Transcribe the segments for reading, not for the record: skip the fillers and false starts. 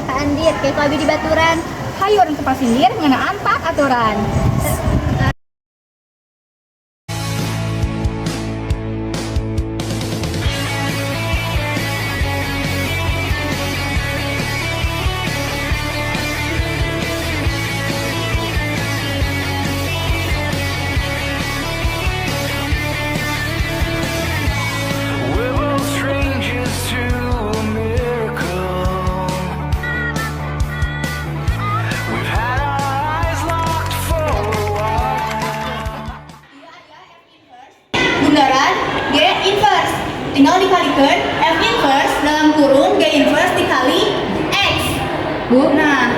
ka andir kayak kalau di baturan. Hayu orang tempat sindir ngeunaan tak aturan. We're both strangers to a miracle. We've had our eyes locked for a while. Bundaran G inverse tinggal dikalikan F inverse dalam kurung G inverse dikali X. Bu, Nah,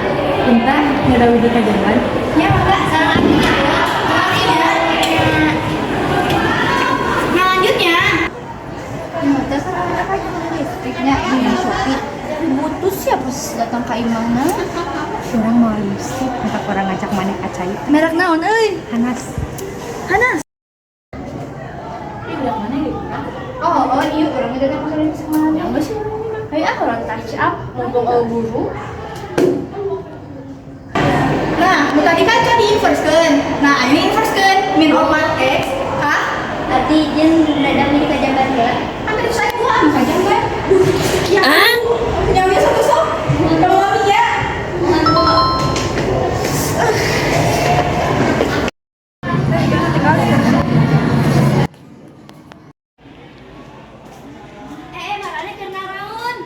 bentar, ada wujud kajangan. ya enggak salah artinya. Nah, lanjutnya. Terus apa listriknya di Shopee. Butuh siapa datang ke imahna? Orang mau lipstick, entah orang ngajak mana acai. Merek naon euy? Hanas. Hanas. Oh, iya orang udah pakai lipstick mana? Yang enggak sih orang ini mah. Hayu orang touch up mumpung guru. Nah, nu tadi kan di inverse kan. Nah, ini inverse kan min opat X. Hah? Tadi jeung dadang di kajabar heula. Hampir saya gua saja kan. Ya. Yang biasa tuh sok. Kamu mami ya. Marane keur naon?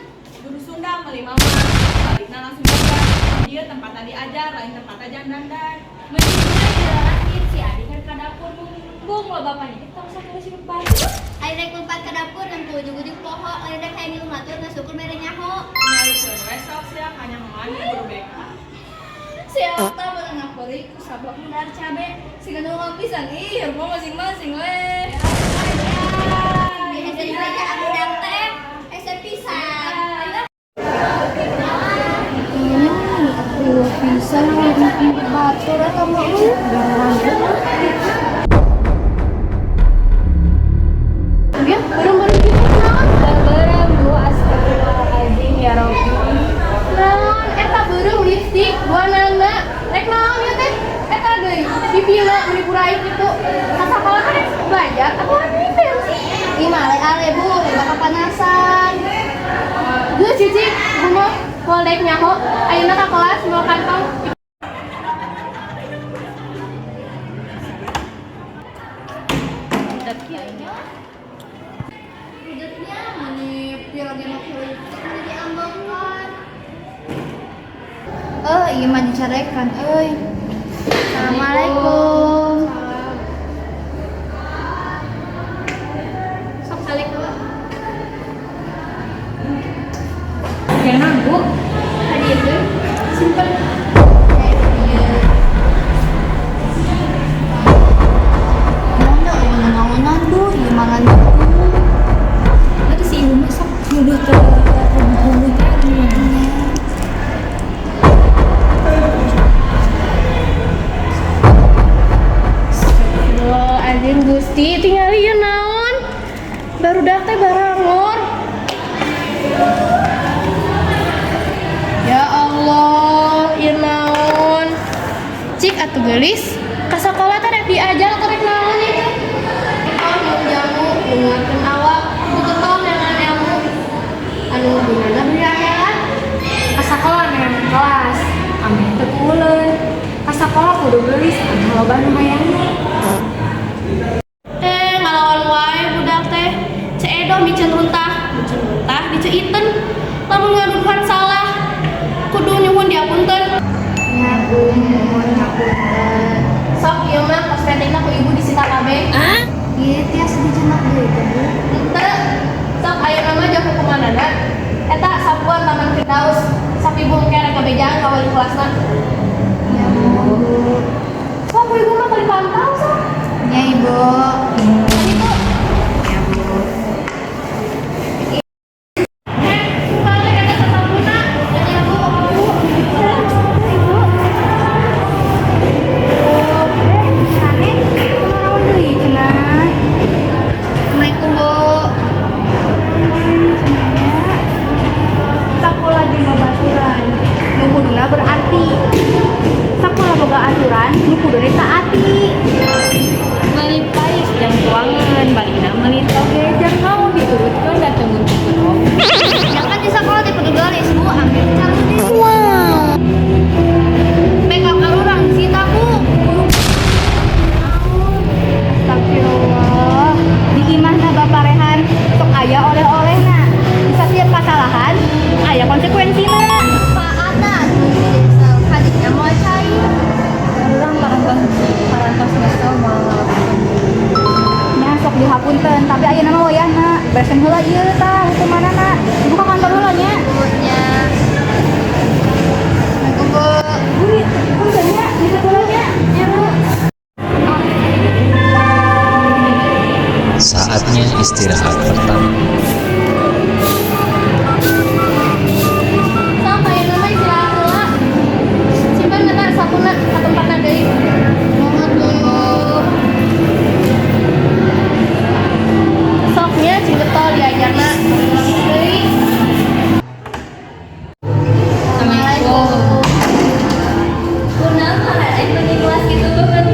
Guru Sunda melimah balikna langsung belajar. Dia tempat tadi ajar, lain tempat aja dandan. Mending dilalakin si Adi kan ka dapur bung lo bapaknya kita usah terus hidup baru. Adi rek lompat ka dapur dan ku ujung-ujung poho, adi rek hayang ngilu ngatur na syukur mere nyaho. Nyalikeun we sok sia hanya mandi guru BK. Si Alta beunang ngapeureui ku sablak mundar cabe. Siga nu pisan ih, mau masing-masing we. Bisa dibaca anu teh, ese pisan. Aduh, pisan batur eta mah Dia bareng-bareng gitu naon? Bareng Bu, astagfirullahaladzim ya Rabbi. Naon eta beureum lipstik buanana. Rek naon ieu teh? Eta deui dipila meuli kurai kitu. Kasakola kan belajar apa ngipil? Ih, male ale Bu, bakal panasan. Gue cuci bunga poldek nyaho. Ayeuna ka kelas bawa kantong. Budetnya menipil lagi makin jadi ambongan. Iya mah dicarekan euy. Assalamualaikum. Sok salik dulu. Jangan Bu. Tadi itu Simpen. naonan Bu, ieu mangan Bu. Ada si ibu masak nyuduh ke bumbu-bumbunya gimana? Astagfirullahaladzim Gusti, tinggal ieu naon? Barudak teh barangor. Ya Allah, ieu naon? Cik atuh geulis, ka sakola teh rek diajar atau rek naon ieu? Minum jamu, menguatkan awak, betul dengan ilmu. Anu gunana beri akhirat. Kasakola dengan kelas, ameh teu kuleun. Kasakola kudu geulis, anu loba nu hayangna. Ngalawan wae budak teh. Ceedoh micen runtah diceuiteun. Lamun ngaduduhan salah, kudu nyuhun diapunten. Ya Bu, mohon ngapunten. Sok ieu mah kosmetikna ku ibu disita kabeh. Ieu tias dijenak deui teh Bu. Henteu. Sok ayeuna mah jeung hukumanana eta sapuan Taman Firdaus. Sapi bung kere kabejaan ka wali kelasna. Ya Bu. Sok ku ibu mah teu dipantau sok. Ya Ibu. Gitu. Ya Bu. Balik eta sasabuna. Ya Bu. Assalamualaikum Bu. Sakola jeung babaturan. bereskan heula ieu tah itu mana nak buka kantor heula nya Ya. buri nya di heula nya ya Bu. Saatnya istirahat pertama. Sampai nama istirahat heula. Simpan mata sapuna ka tempatna deui. Mohon dulu. Soknya cing getol diajarna deui. Assalamualaikum. Kunaon ada yang kelas gitu kan?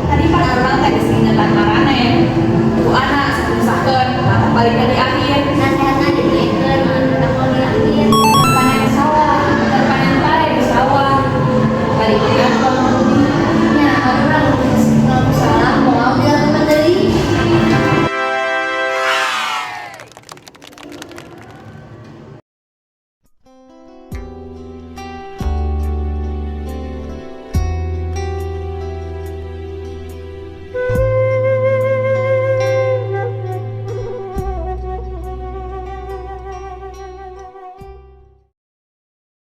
Tadi para orang tadi sing nyetan marane. Bu anak usahakeun mata balik dari akhir. Nasihatna dibiekeun kita mau di akhir. Panen sawah, panen pare di sawah. Balik ke kantor. Ya, orang ngomong salah mau bilang deui.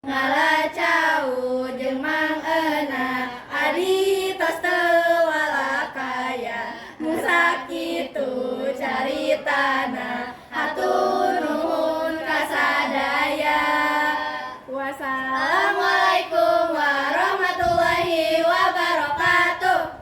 Ngalacau jeung Mang Euna adi tos teu walakaya mun sakitu caritana hatur nuhun ka sadaya. Wassalamualaikum warahmatullahi wabarakatuh.